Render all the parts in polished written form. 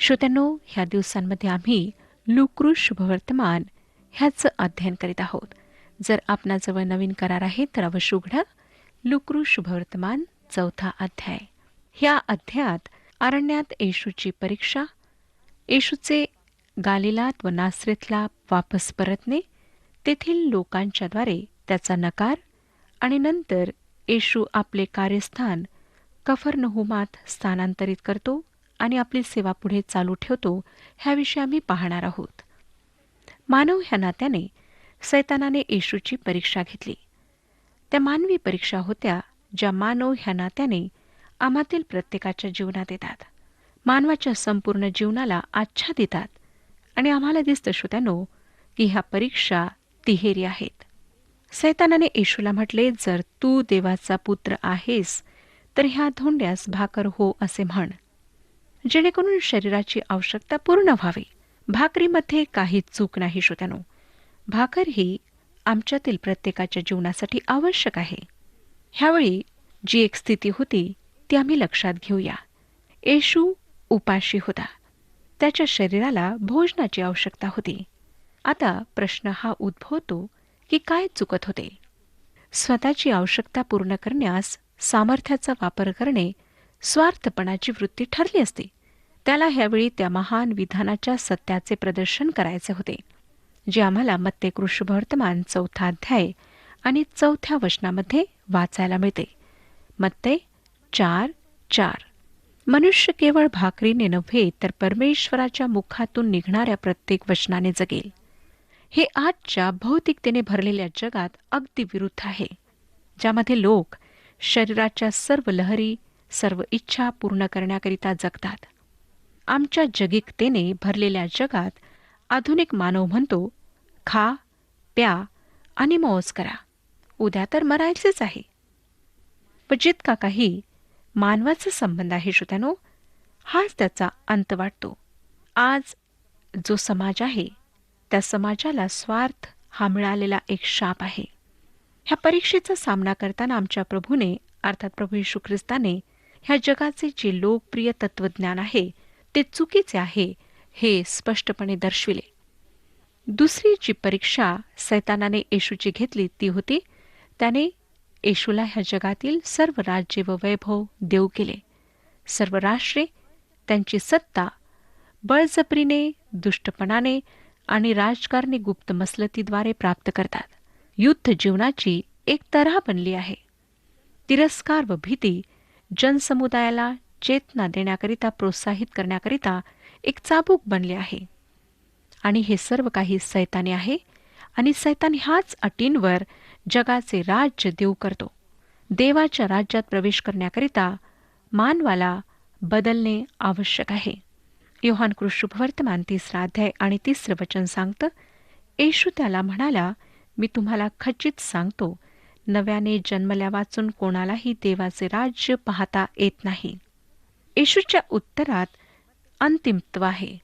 श्रोत्यांनो, ह्या दिवसांमध्ये आम्ही लुक्रू शुभवर्तमान ह्याचं अध्ययन करीत आहोत. जर आपणाजवळ नवीन करार आहे तर अवश्य उघडा. लुक्रू शुभवर्तमान 4था अध्याय. ह्या अध्यायात अरण्यात येशूची परीक्षा, येशूचे गालिलात व नासरेतला वापस परतणे, तेथील लोकांच्याद्वारे त्याचा नकार आणि नंतर येशू आपले कार्यस्थान कफरनहुमात स्थानांतरित करतो आणि आपली सेवा पुढे चालू ठेवतो, ह्याविषयी आम्ही पाहणार आहोत. मानव ह्या नात्याने सैतानाने येशूची परीक्षा घेतली. त्या मानवी परीक्षा होत्या ज्या मानव ह्या नात्याने आम्हातील प्रत्येकाच्या जीवनात येतात, मानवाच्या संपूर्ण जीवनाला आच्छादितात आणि आम्हाला दिसतं श्रोत्यानो की ह्या परीक्षा तिहेरी आहेत. सैतानाने येशूला म्हटले, जर तू देवाचा पुत्र आहेस तर ह्या धोंड्यास भाकर हो असे म्हण, जेणेकरून शरीराची आवश्यकता पूर्ण व्हावी. भाकरीमध्ये काही चूक नाही श्रोत्यानो. भाकर ही आमच्यातील प्रत्येकाच्या जीवनासाठी आवश्यक आहे. ह्यावेळी जी एक स्थिती होती ती आम्ही लक्षात घेऊया. येशू उपाशी होता. त्याच्या शरीराला भोजनाची आवश्यकता होती. आता प्रश्न हा उद्भवतो की काय चुकत होते? स्वतःची आवश्यकता पूर्ण करण्यास सामर्थ्याचा वापर करणे स्वार्थपणाची वृत्ती ठरली असती. त्याला ह्यावेळी त्या महान विधानाच्या सत्याचे प्रदर्शन करायचे होते, जे आम्हाला मत्ते शुभवर्तमान 4था अध्याय आणि 4थ्या वचनामध्ये वाचायला मिळते. मत्ते 4:4. मनुष्य केवळ भाकरीने नव्हे तर परमेश्वराच्या मुखातून निघणाऱ्या प्रत्येक वचनाने जगेल. हे आजच्या भौतिकतेने भरलेल्या जगात अगदी विरुद्ध आहे, ज्यामध्ये लोक शरीराच्या सर्व लहरी, सर्व इच्छा पूर्ण करण्याकरिता जगतात. आमच्या जगिकतेने भरलेल्या जगात आधुनिक मानव म्हणतो, खा, प्या आणि मौज करा, उद्या तर मरायचेच आहे. व जितका काही मानवाचा संबंध आहे श्रोत्यानो, हाच त्याचा अंत वाटतो. आज जो समाज आहे त्या समाजाला स्वार्थ हा मिळालेला एक शाप आहे. ह्या परीक्षेचा सामना करताना आमच्या प्रभूने, अर्थात प्रभू येशू ख्रिस्ताने, ह्या जगाचे जे लोकप्रिय तत्वज्ञान आहे ते चुकीचे आहे हे स्पष्टपणे दर्शविले. दुसरी जी परीक्षा सैतानाने येशूची घेतली ती होती, त्याने येशूला ह्या जगातील सर्व राज्ये व वैभव देऊ केले. सर्व राष्ट्रे त्यांची सत्ता बळजबरीने, दुष्टपणाने आणि राजकारणी गुप्त मसलतीद्वारे प्राप्त करतात. युद्ध जीवनाची एक तऱ्हा बनली आहे. तिरस्कार व भीती जनसमुदायाला चेतना देण्याकरिता, प्रोत्साहित करण्याकरिता एक चाबूक बनले आहे. आणि हे सर्व काही सैतानी आहे आणि सैतान ह्याच अटींवर जगाचे राज्य देऊ करतो. देवाच्या राज्यात प्रवेश करण्याकरिता मानवाला बदलणे आवश्यक आहे. योहान शुभवर्तमान 3रा अध्याय आणि 3रं वचन सांगतं, येशू त्याला म्हणाला, मी तुम्हाला खचित सांगतो, नव्याने जन्मल्या वाचून कोणालाही देवाचे राज्य पाहता येत नाही. येशूच्या उत्तरात अंतिमत्व आहे.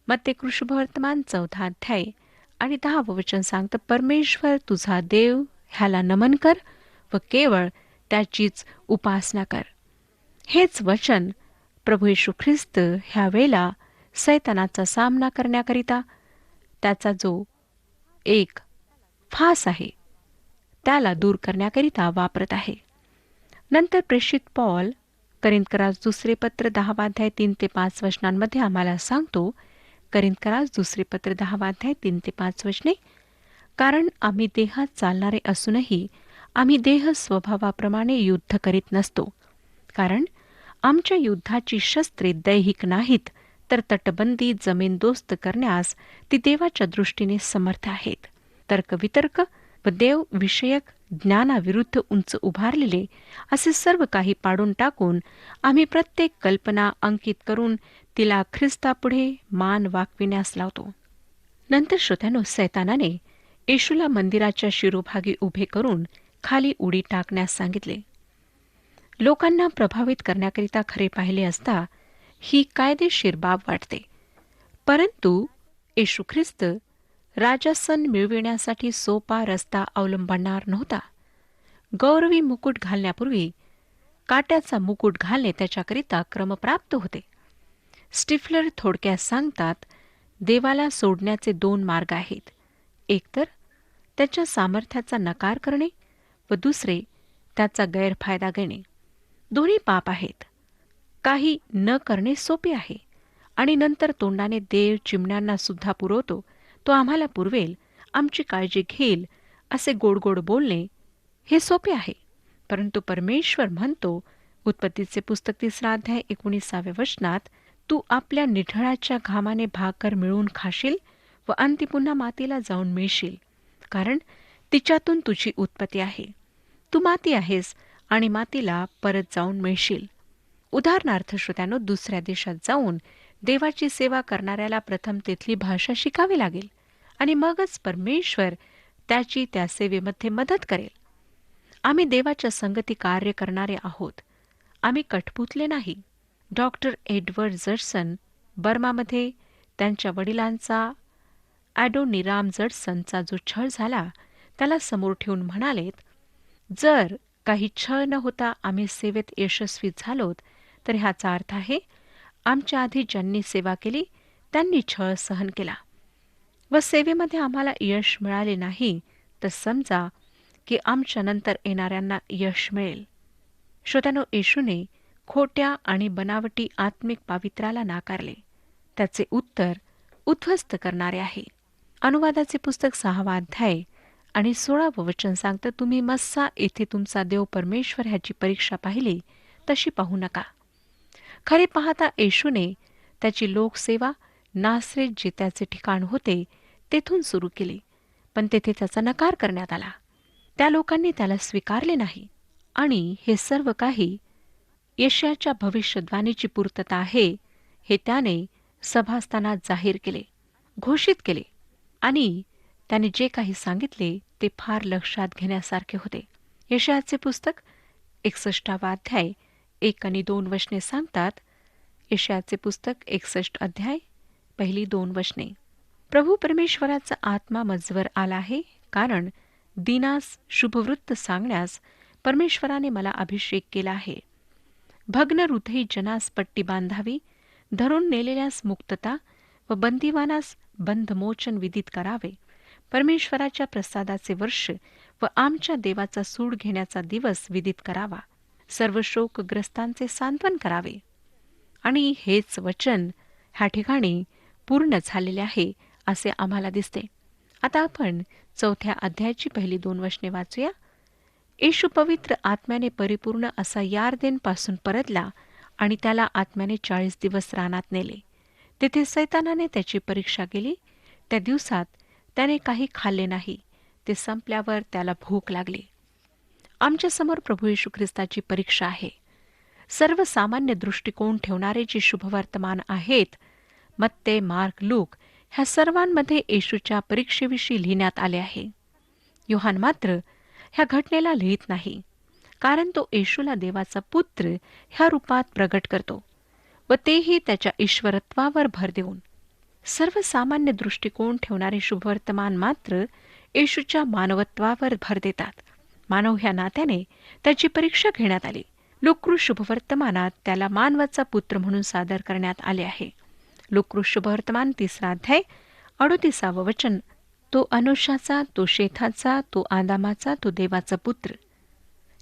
मत्ते शुभवर्तमान 4था अध्याय आणि 10वं वचन सांगतं, परमेश्वर तुझा देव ह्याला नमन कर व केवळ त्याचीच उपासना कर. हेच वचन प्रभू येशू ख्रिस्त ह्या वेळेला सैतानाचा सामना करण्याकरिता, त्याचा जो एक फास आहे त्याला दूर करण्याकरिता वापरत आहे. नंतर प्रेषित पॉल करिंथकरास दुसरे पत्र 10वा अध्याय 3 ते 5 वचनांमध्ये आम्हाला सांगतो, करिंथकरास दुसरे पत्र 10वा अध्याय 3 ते 5 वचने, कारण आम्ही देहात चालणारे असूनही आम्ही देह स्वभावाप्रमाणे युद्ध करीत नसतो. कारण आमच्या युद्धाची शस्त्रे दैहिक नाहीत, तर तटबंदी जमीनदोस्त करण्यास ती देवाच्या दृष्टीने समर्थ आहेत. तर्कवितर्क व देव विषयक ज्ञानाविरुद्ध उंच उभारलेले असे सर्व काही पाडून टाकून आम्ही प्रत्येक कल्पना अंकित करून तिला ख्रिस्तापुढे मान वाकविण्यास लावतो. नंतर श्रोत्यानो, सैतानाने येशूला मंदिराच्या शिरोभागी उभे करून खाली उडी टाकण्यास सांगितले. लोकांना प्रभावित करण्याकरिता खरे पाहिले असता ही कायदेशीर बाब वाटते, परंतु येशू ख्रिस्त राजासन मिळविण्यासाठी सोपा रस्ता अवलंबणार नव्हता. गौरवी मुकुट घालण्यापूर्वी काट्याचा मुकुट घालणे त्याच्याकरिता क्रमप्राप्त होते. स्टिफलर थोडक्यात सांगतात, देवाला सोडण्याचे दोन मार्ग आहेत. एक तर त्याच्या सामर्थ्याचा नकार करणे व दुसरे त्याचा गैरफायदा घेणे. दोन्ही पाप आहेत. काही न करणे सोपे आहे आणि नंतर तोंडाने देव चिमण्यांना सुद्धा पुरवतो, तो आम्हाला पुरवेल, आमची काळजी घेईल, असे गोड गोड बोलणे हे सोपे आहे. परंतु परमेश्वर म्हणतो, उत्पत्तीचे पुस्तक 3 अध्याय 19 वचनात, तू आपल्या निढळाच्या घामाने भाकर मिळवून खाशील व अंती पुन्हा मातीला जाऊन मिळशील, कारण तिच्यातून तुझी उत्पत्ती आहे. तू माती आहेस आणि मातीला परत जाऊन मिळशील. उदाहरणार्थ श्रोत्यानो, दुसऱ्या देशात जाऊन देवाची सेवा करणाऱ्याला प्रथम तिथली भाषा शिकावी लागेल आणि मगच परमेश्वर त्याची त्या सेवेमध्ये मदत करेल. आम्ही देवाच्या संगती कार्य करणारे आहोत. आम्ही कठपुतले नाही. डॉक्टर एडवर्ड जडसन बर्मामध्ये त्यांच्या वडिलांचा ॲडोनिराम जडसनचा जो छळ झाला त्याला समोर ठेवून म्हणालेत, जर काही छळ न होता आम्ही सेवेत यशस्वी झालोत तर ह्याचा अर्थ आहे, आमच्या आधी ज्यांनी सेवा केली त्यांनी छळ सहन केला व सेवेमध्ये आम्हाला यश मिळाले नाही तर समजा की आमच्या नंतर येणाऱ्यांना यश मिळेल. श्रोत्यानो, येशूने खोट्या आणि बनावटी आत्मिक पावित्र्याला नाकारले. त्याचे उत्तर उद्ध्वस्त करणारे आहे. अनुवादाचे पुस्तक 6 अध्याय आणि 16 वचन सांगतं, तुम्ही मस्सा येथे तुमचा देव परमेश्वर ह्याची परीक्षा पाहिली तशी पाहू नका. खरे पाहता येशूने त्याची लोकसेवा नासरेत जे त्याचे ठिकाण होते तेथून सुरू केली, पण तेथे त्याचा नकार करण्यात आला. त्या लोकांनी त्याला स्वीकारले नाही आणि हे सर्व काही यशाच्या भविष्यवाणीची पूर्तता आहे हे त्याने सभास्थानात जाहीर केले, घोषित केले आणि त्याने जे काही सांगितले ते फार लक्षात घेण्यासारखे होते. यशाचे पुस्तक 61 अध्याय 1 आणि 2 वचने सांगतात. यशाचे पुस्तक 61 अध्याय 1-2 वचने. प्रभू परमेश्वराचा आत्मा मजवर आला आहे, कारण दीनास शुभवृत्त सांगण्यास परमेश्वराने मला अभिषेक केला आहे. भग्न हृदयी जनास पट्टी बांधावी, धरून नेलेल्यास मुक्तता व बंदिवानास बंधमोचन विदित करावे. परमेश्वराच्या प्रसादाचे वर्ष व आमच्या देवाचा सूड घेण्याचा दिवस विदित करावा. सर्व शोकग्रस्तांचे सांत्वन करावे. आणि हेच वचन ह्या ठिकाणी पूर्ण झालेले आहे असे आम्हाला दिसते. आता आपण 4 अध्यायाची 1-2 वचने वाचूया. येशू पवित्र आत्म्याने परिपूर्ण असा यार्देनपासून परतला आणि त्याला आत्म्याने 40 दिवस रानात नेले. तेथे सैतानाने त्याची परीक्षा केली. त्या दिवसात त्याने काही खाल्ले नाही. ते संपल्यावर त्याला भूक लागली. आमच्यासमोर प्रभू येशू ख्रिस्ताची परीक्षा आहे. सर्वसामान्य दृष्टिकोन ठेवणारे जे शुभवर्तमान आहेत, मत्ते, मार्क, लूक ह्या सर्वांमध्ये येशूच्या परीक्षेविषयी लिहिण्यात आले आहे. योहान मात्र ह्या घटनेला लिहित नाही, कारण तो येशूला देवाचा पुत्र ह्या रूपात प्रगट करतो व तेही त्याच्या ईश्वरत्वावर भर देऊन. सर्वसामान्य दृष्टिकोन ठेवणारे शुभवर्तमान मात्र येशूच्या मानवत्वावर भर देतात. मानव ह्या नात्याने त्याची परीक्षा घेण्यात आली. लुक्रू शुभवर्तमानात त्याला मानवाचा पुत्र म्हणून सादर करण्यात आले आहे. लुक्रू शुभवर्तमान 3 अध्याय 38 वचन, तो अनुषाचा, तो शेथाचा, तो आदामाचा, तो देवाचा पुत्र.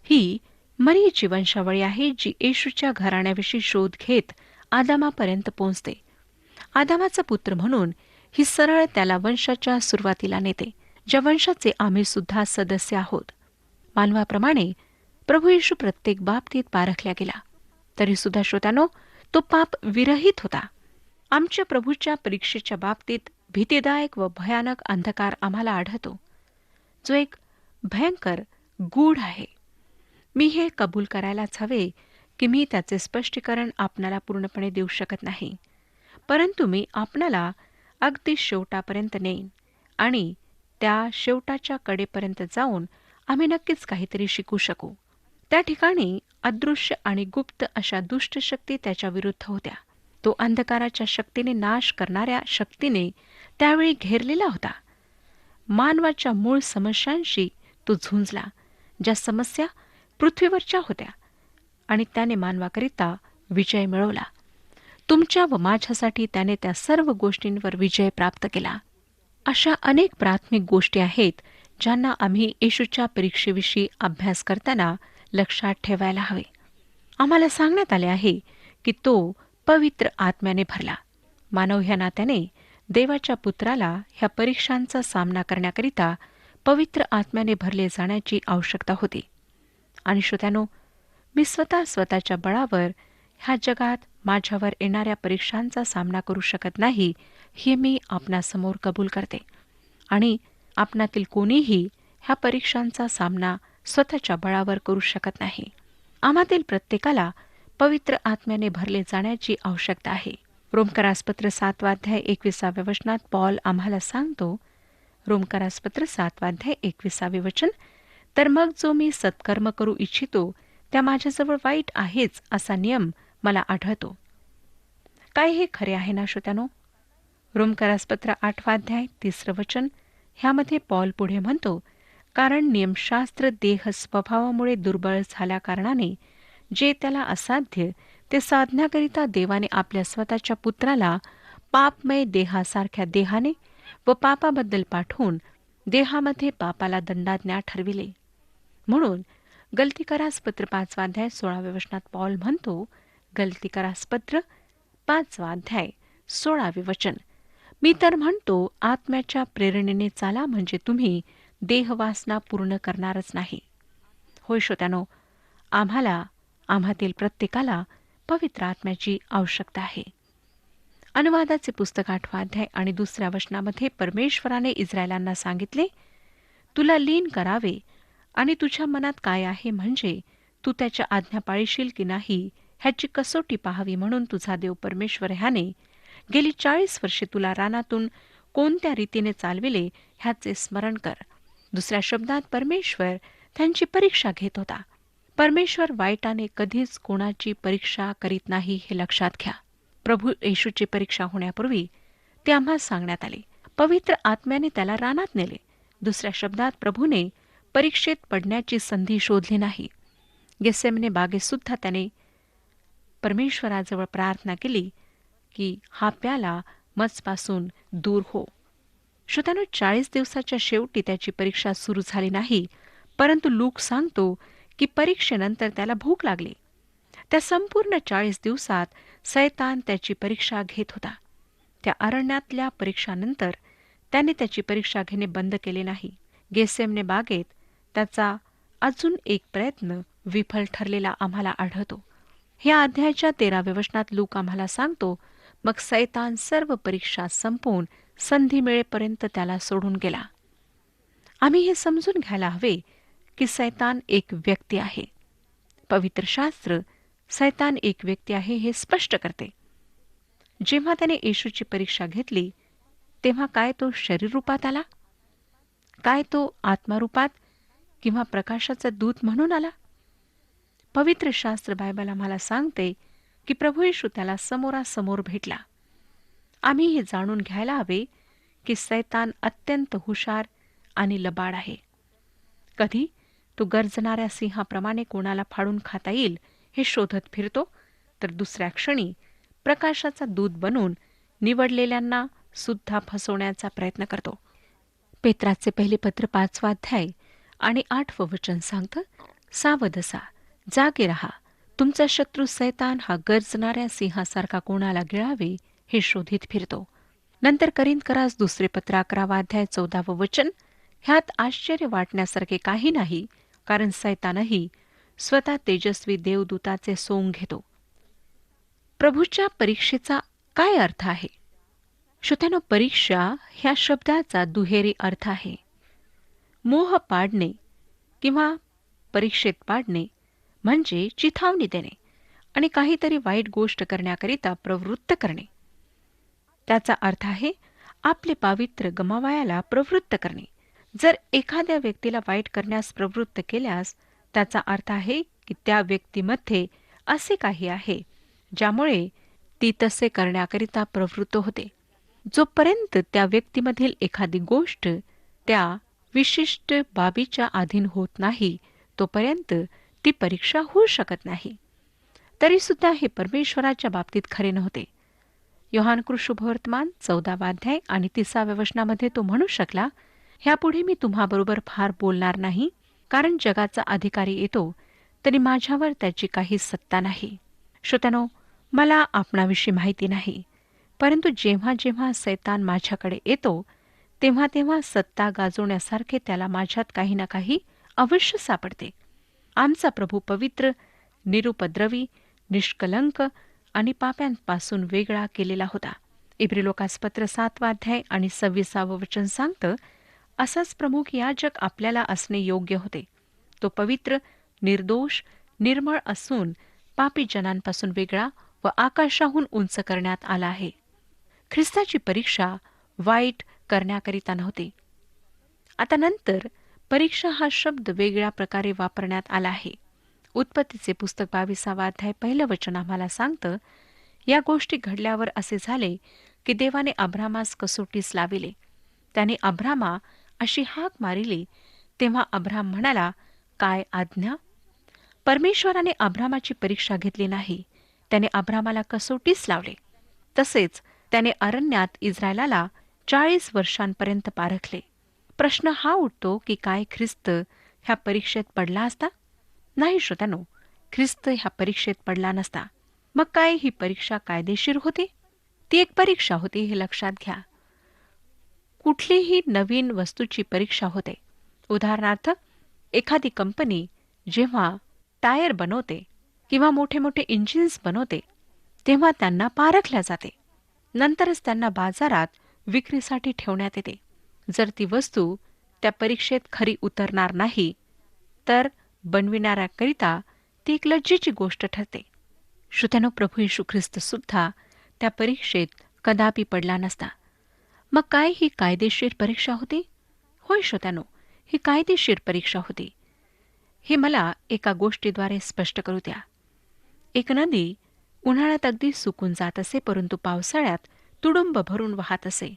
ही मरीची वंशावळी आहे जी येशूच्या घराण्याविषयी शोध घेत आदामापर्यंत पोहोचते. आदामाचा पुत्र म्हणून ही सरळ त्याला वंशाच्या सुरुवातीला नेते, ज्या वंशाचे आम्ही सुद्धा सदस्य आहोत. मानवाप्रमाणे प्रभू येशू प्रत्येक बाबतीत पारखला गेला, तरी सुद्धा श्रोत्यानो, तो पाप विरहित होता. आमच्या प्रभूच्या परीक्षेच्या बाबतीत भीतीदायक व भयानक अंधकार आम्हाला आढळतो, जो एक भयंकर गूढ आहे. मी हे कबूल करायलाच हवे की मी त्याचे स्पष्टीकरण आपणाला पूर्णपणे देऊ शकत नाही, परंतु मी आपणाला अगदी शेवटापर्यंत नेईन आणि त्या शेवटाच्या कडेपर्यंत जाऊन आम्ही नक्कीच काहीतरी शिकू शकू. त्या ठिकाणी अदृश्य आणि गुप्त अशा दुष्ट शक्ती त्याच्या विरुद्ध होत्या. तो अंधकाराच्या शक्तीने नाश करणाऱ्या शक्तीने त्यावेळी घेरलेला होता. मानवाच्या मूळ समस्यांशी तो झुंजला, ज्या समस्या पृथ्वीवरच्या होत्या, आणि त्याने मानवाकरिता विजय मिळवला. तुमच्या व माझ्यासाठी त्याने त्या सर्व गोष्टींवर विजय प्राप्त केला. अशा अनेक प्राथमिक गोष्टी आहेत ज्यांना आम्ही येशूच्या परीक्षेविषयी अभ्यास करताना लक्षात ठेवायला हवे. आम्हाला सांगण्यात आले आहे की तो पवित्र आत्म्याने भरला. मानव ह्या नात्याने देवाच्या पुत्राला ह्या परीक्षांचा सामना करण्याकरिता पवित्र आत्म्याने भरले जाण्याची आवश्यकता होती. आणि श्रोत्यानो, मी स्वतःच्या बळावर ह्या जगात माझ्यावर येणाऱ्या परीक्षांचा सामना करू शकत नाही, हे मी आपणासमोर कबूल करते. आणि आपणातील कोणीही ह्या परीक्षांचा सामना स्वतःच्या बळावर करू शकत नाही. आम्हातील प्रत्येकाला पवित्र आत्म्याने भरले जाण्याची आवश्यकता आहे. रोमकरासपत्र 7 अध्याय 21 वचनात पॉल आम्हाला सांगतो, रोमकरासपत्र 7 अध्याय 21 वचन, तर मग जो मी सत्कर्म करू इच्छितो त्या माझ्याजवळ वाईट आहेच असा नियम मला आढळतो. काय हे खरे आहे ना श्रोत्यानो? रोमकरासपत्र 8 अध्याय 3 वचन, ह्यामध्ये पॉल पुढे म्हणतो, कारण नियमशास्त्र देह स्वभावामुळे दुर्बळ झाल्या कारणाने जे त्याला असाध्य ते साधण्याकरिता देवाने आपल्या स्वतःच्या पुत्राला पापमय देहासारख्या देहाने व पापाबद्दल पाठवून देहामध्ये पापाला दंडाज्ञा ठरविले. म्हणून गलतीकारासपत्र 5 अध्याय 16 वचनात पॉल म्हणतो, गलतीकारासपत्र 5 अध्याय 16 वचन, मी तर म्हणतो आत्म्याच्या प्रेरणेने चाला, म्हणजे तुम्ही देहवासना पूर्ण करणारच नाही. होय श्रोत्यानो, आम्हातील प्रत्येकाला पवित्र आत्म्याची आवश्यकता आहे. अनुवादाचे पुस्तक 8 अध्याय आणि 2 वचनामध्ये परमेश्वराने इस्रायलांना सांगितले, तुला लीन करावे आणि तुझ्या मनात काय आहे, म्हणजे तू त्याच्या आज्ञा पाळशील की नाही ह्याची कसोटी पाहावी. म्हणून तुझा देव परमेश्वर ह्याने गेली 40 वर्षे तुला रानातून कोणत्या रीतीने चालविले ह्याचे स्मरण कर. दुसऱ्या शब्दात परमेश्वर त्यांची परीक्षा घेत होता. परमेश्वर वाईटाने कधीच कोणाची परीक्षा करीत नाही, हे लक्षात घ्या. प्रभू येशूची परीक्षा होण्यापूर्वी ते आम्हाला सांगण्यात आले. पवित्र आत्म्याने त्याला रानात नेले. दुसऱ्या शब्दात प्रभूने परीक्षेत पडण्याची संधी शोधली नाही. गेसेमने बागेत सुद्धा त्याने परमेश्वराजवळ प्रार्थना केली की हा प्याला मजपासून दूर हो. श्रोत्यानो, 40 दिवसाच्या शेवटी त्याची परीक्षा सुरू झाली नाही, परंतु लूक सांगतो की परीक्षेनंतर त्याला भूक लागली. त्या संपूर्ण 40 दिवसात सैतान त्याची परीक्षा घेत होता. त्या अरण्यातल्या परीक्षानंतर त्याने त्याची परीक्षा घेणे बंद केले नाही. गेसेमने बागेत त्याचा अजून एक प्रयत्न विफल ठरलेला आम्हाला आढळतो. ह्या अध्यायाच्या 13 वचनात लूक आम्हाला सांगतो, मग सैतान सर्व परीक्षा संपवून संधी मिळेपर्यंत त्याला सोडून गेला. आम्ही हे समजून घ्यायला हवे की सैतान एक व्यक्ती आहे. पवित्र शास्त्र सैतान एक व्यक्ती आहे हे स्पष्ट करते. जेव्हा त्याने येशूची परीक्षा घेतली तेव्हा काय तो शरीर रूपात आला? काय तो आत्मारूपात किंवा प्रकाशाचा दूत म्हणून आला? पवित्र शास्त्र बायबल आम्हाला सांगते की प्रभू येशू त्याला समोरासमोर भेटला. आम्ही हे जाणून घ्यायला हवे की सैतान अत्यंत हुशार आणि लबाड आहे. कधी तो गर्जणाऱ्या सिंहाप्रमाणे कोणाला फाडून खाता येईल हे शोधत फिरतो, तर दुसऱ्या क्षणी प्रकाशाचा दूत बनून निवडलेल्यांना सुद्धा फसवण्याचा प्रयत्न करतो. पेत्राचे पहिले पत्र 5 अध्याय आणि 8 वचन सांगतं, सावध असा, जागे रहा, तुमचा शत्रू सैतान हा गर्जणाऱ्या सिंहासारखा कोणाला गिळावे हे शोधित फिरतो. नंतर करिंथकरास दुसरे पत्र 11 अध्याय 14 वचन, ह्यात आश्चर्य वाटण्यासारखे काही नाही, कारण सैतानही स्वतः तेजस्वी देवदूताचे सोंग घेतो. प्रभूच्या परीक्षेचा काय अर्थ आहे? श्रोत्यानो, परीक्षा ह्या शब्दाचा दुहेरी अर्थ आहे. मोह पाडणे किंवा परीक्षेत पाडणे म्हणजे चिथावणी देणे आणि काहीतरी वाईट गोष्ट करण्याकरिता प्रवृत्त करणे. त्याचा अर्थ आहे आपले पावित्र्य गमावायला प्रवृत्त करणे. जर एखाद्या व्यक्तीला वाईट करण्यास प्रवृत्त केल्यास त्याचा अर्थ आहे की त्या व्यक्तीमध्ये असे काही आहे ज्यामुळे ती तसे करण्याकरिता प्रवृत्त होते. जोपर्यंत त्या व्यक्तीमधील एखादी गोष्ट त्या विशिष्ट बाबीच्या अधीन होत नाही तोपर्यंत ती परीक्षा होऊ शकत नाही. तरी सुद्धा हे परमेश्वराच्या बाबतीत खरे नव्हते. योहान शुभवर्तमान 14 अध्याय आणि 30 वचनामध्ये तो म्हणू शकला, ह्यापुढे मी तुम्हाबरोबर फार बोलणार नाही, कारण जगाचा अधिकारी येतो तरी माझ्यावर त्याची काही सत्ता नाही. श्रोत्यानो, मला आपणाविषयी माहिती नाही, परंतु जेव्हा जेव्हा सैतान माझ्याकडे येतो तेव्हा तेव्हा सत्ता गाजवण्यासारखे त्याला माझ्यात काही ना काही अवश्य सापडते. आमचा प्रभू पवित्र, निरुपद्रवी, निष्कलंक आणि पाप्यांपासून वेगळा केलेला होता. इब्रिलोकासपत्र 7 अध्याय आणि 26 वचन सांगतं, असाच प्रमुख याजक आपल्याला असणे योग्य होते. तो पवित्र, निर्दोष, निर्मळ असून पापी जनांपासून वेगळा व आकाशाहून उंच करण्यात आला आहे. ख्रिस्ताची परीक्षा वाईट करण्याकरिता नव्हती. आता नंतर परीक्षा हा शब्द वेगळ्या प्रकारे वापरण्यात आला आहे. उत्पत्तीचे पुस्तक 22 अध्याय 1 वचन आम्हाला सांगतं, या गोष्टी घडल्यावर असे झाले की देवाने अब्रामास कसोटीस लाविले. त्याने अब्रामा अशी हाक मारिली, तेव्हा अब्राम म्हणाला, काय आज्ञा? परमेश्वराने अब्रामाची परीक्षा घेतली नाही, त्याने अब्रामाला कसोटीस लावले. तसेच त्याने अरण्यात इस्रायलाला 40 वर्षांपर्यंत पारखले. प्रश्न हा उठतो की काय ख्रिस्त ह्या परीक्षेत पडला असता? नाही श्रोत्यानो, ख्रिस्त ह्या परीक्षेत पडला नसता. मग काय ही परीक्षा कायदेशीर होती? ती एक परीक्षा होती, हे लक्षात घ्या. कुठलीही नवीन वस्तूची परीक्षा होते. उदाहरणार्थ, एखादी कंपनी जेव्हा टायर बनवते किंवा मोठे मोठे इंजिन्स बनवते तेव्हा त्यांना पारखल्या जाते. नंतरच त्यांना बाजारात विक्रीसाठी ठेवण्यात येते. जर ती वस्तू त्या परीक्षेत खरी उतरणार नाही तर बनविणाऱ्याकरिता ती एक लज्जेची गोष्ट ठरते. श्रोत्यानो, प्रभू येशू ख्रिस्त सुद्धा त्या परीक्षेत कदापि पडला नसता. मग काय ही कायदेशीर परीक्षा होती? होय श्रोत्यानो, ही कायदेशीर परीक्षा होती. हे मला एका गोष्टीद्वारे स्पष्ट करू द्या. एक नदी उन्हाळ्यात अगदी सुकून जात असे, परंतु पावसाळ्यात तुडुंब भरून वाहत असे.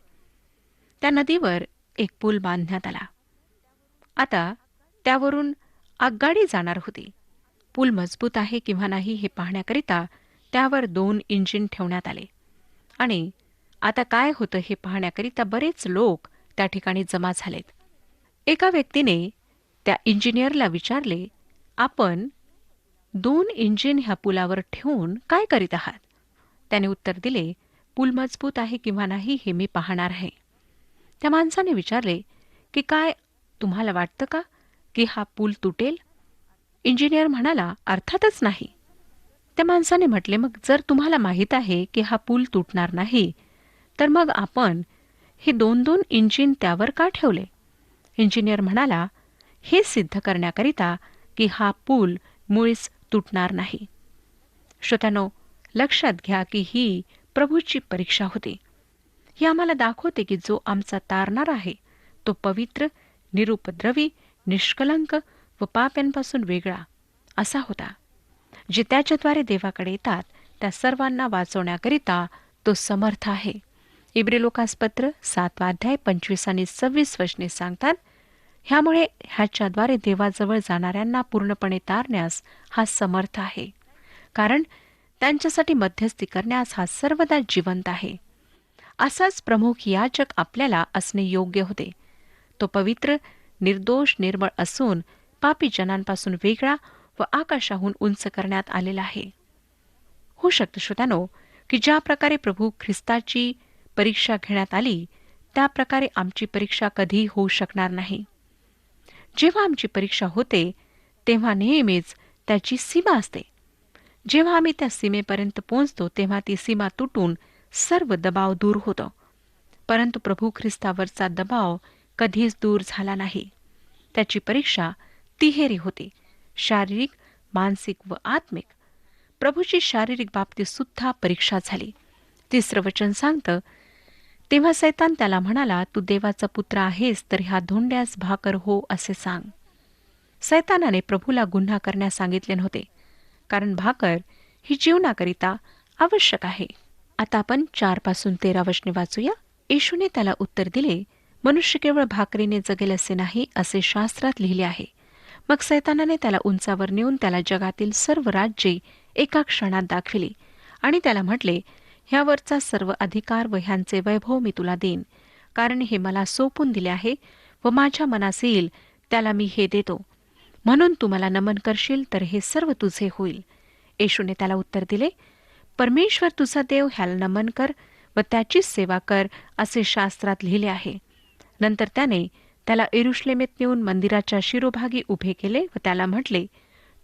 त्या नदीवर एक पूल बांधण्यात आला. आता त्यावरून आगगाडी जाणार होती. पूल मजबूत आहे किंवा नाही हे पाहण्याकरिता त्यावर 2 इंजिन ठेवण्यात आले आणि आता काय होतं हे पाहण्याकरिता बरेच लोक त्या ठिकाणी जमा झालेत. एका व्यक्तीने त्या इंजिनियरला विचारले, आपण 2 इंजिन ह्या पुलावर ठेवून काय करीत आहात? त्याने उत्तर दिले, पूल मजबूत आहे किंवा नाही हे मी पाहणार आहे. त्या माणसाने विचारले की काय तुम्हाला वाटतं का की हा पूल तुटेल? इंजिनियर म्हणाला, अर्थातच नाही. त्या माणसाने म्हटले, मग जर तुम्हाला माहीत आहे की हा पूल तुटणार नाही तर मग आपण हे 2 इंजिन त्यावर का ठेवले? इंजिनियर म्हणाला, हे सिद्ध करण्याकरिता की हा पूल मुळीच तुटणार नाही. श्रोत्यानो, लक्षात घ्या की ही प्रभूची परीक्षा होती. ही आम्हाला दाखवते की जो आमचा तारणार आहे तो पवित्र, निरुपद्रवी, निष्कलंक व पाप्यांपासून वेगळा असा होता. जे त्याच्याद्वारे देवाकडे येतात त्या सर्वांना वाचवण्याकरिता तो समर्थ आहे. इब्रिलोकासपत्र 7 अध्याय 25 आणि 26 वचने सांगतात, ह्यामुळे ह्याच्याद्वारे देवाजवळ जाणाऱ्यांना पूर्णपणे तारण्यास हा समर्थ आहे, कारण त्यांच्यासाठी मध्यस्थी करण्यास हा सर्वदा जिवंत आहे. असाच प्रमुख याजक आपल्याला असणे योग्य होते. तो पवित्र, निर्दोष, निर्मळ असून पापी जनांपासून वेगळा व आकाशाहून उंच करण्यात आलेला आहे. होऊ शकतं श्रोत्यानो की ज्या प्रकारे प्रभू ख्रिस्ताची परीक्षा घेण्यात आली त्या प्रकारे आमची परीक्षा कधी होऊ शकणार नाही. जेव्हा आमची परीक्षा होते तेव्हा नेहमीच त्याची सीमा असते. जेव्हा आम्ही त्या सीमेपर्यंत पोहोचतो तेव्हा ती सीमा तुटून सर्व दबाव दूर होतो. परंतु प्रभू ख्रिस्तावरचा दबाव कधीच दूर झाला नाही. त्याची परीक्षा तिहेरी होती, शारीरिक, मानसिक व आत्मिक. प्रभूची शारीरिक बाबतीत सुद्धा परीक्षा झाली. 3 वचन सांगतं, तेव्हा सैतान त्याला म्हणाला, तू देवाचा पुत्र आहेस तर ह्या धोंड्यास भाकर हो असे सांग. सैतानाने प्रभूला गुन्हा करण्यास सांगितले नव्हते, कारण भाकर ही जीवनाकरिता आवश्यक आहे. आता आपण 4 पासून 13 वचने वाचूया. येशूने त्याला उत्तर दिले, मनुष्य केवळ भाकरीने जगेल असे नाही, असे शास्त्रात लिहिले आहे. मग सैतानाने त्याला उंचावर नेऊन त्याला जगातील सर्व राज्ये एका क्षणात दाखविली आणि त्याला म्हटले, ह्यावरचा सर्व अधिकार व ह्यांचे वैभव मी तुला देईन, कारण हे मला सोपून दिले आहे व माझ्या मनास येईल त्याला मी हे देतो. म्हणून तू मला नमन करशील तर हे सर्व तुझे होईल. येशूने त्याला उत्तर दिले, परमेश्वर तुझा देव ह्याला नमन कर व त्याचीच सेवा कर, असे शास्त्रात लिहिले आहे. नंतर त्याने त्याला यरुश्लेमेत नेऊन मंदिराच्या शिरोभागी उभे केले व त्याला म्हटले,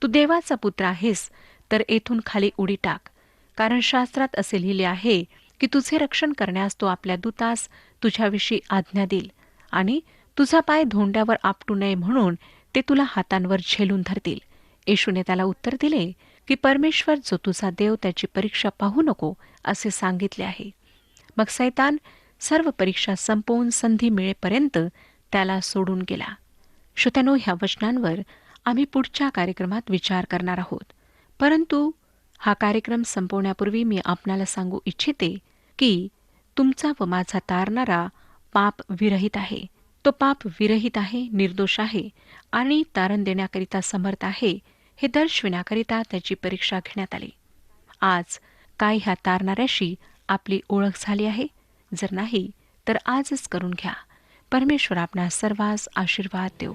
तू देवाचा पुत्र आहेस तर येथून खाली उडी टाक, कारण शास्त्रात असे लिहिले आहे की तुझे रक्षण करण्यास तो आपल्या दूतास तुझ्याविषयी आज्ञा देईल, आणि तुझा पाय धोंड्यावर आपटू नये म्हणून ते तुला हातांवर झेलून धरतील. येशूने त्याला उत्तर दिले की परमेश्वर जो तुझा देव त्याची परीक्षा पाहू नको असे सांगितले आहे. मग सैतान सर्व परीक्षा संपवून संधी मिळेपर्यंत त्याला सोडून गेला. श्रोत्यानो, ह्या वचनांवर आम्ही पुढच्या कार्यक्रमात विचार करणार आहोत. परंतु हा कार्यक्रम संपवण्यापूर्वी मी आपणाला सांगू इच्छिते की तुमचा व माझा तारणारा पाप विरहित आहे. तो पाप विरहित आहे, निर्दोष आहे आणि तारण देण्याकरिता समर्थ आहे हे दर्शविण्याकरिता त्याची परीक्षा घेण्यात आली. आज काय ह्या तारणाऱ्याशी आपली ओळख झाली आहे? जर नाही तर आजच करून घ्या. परमेश्वर आपणा सर्वांस आशीर्वाद देऊ.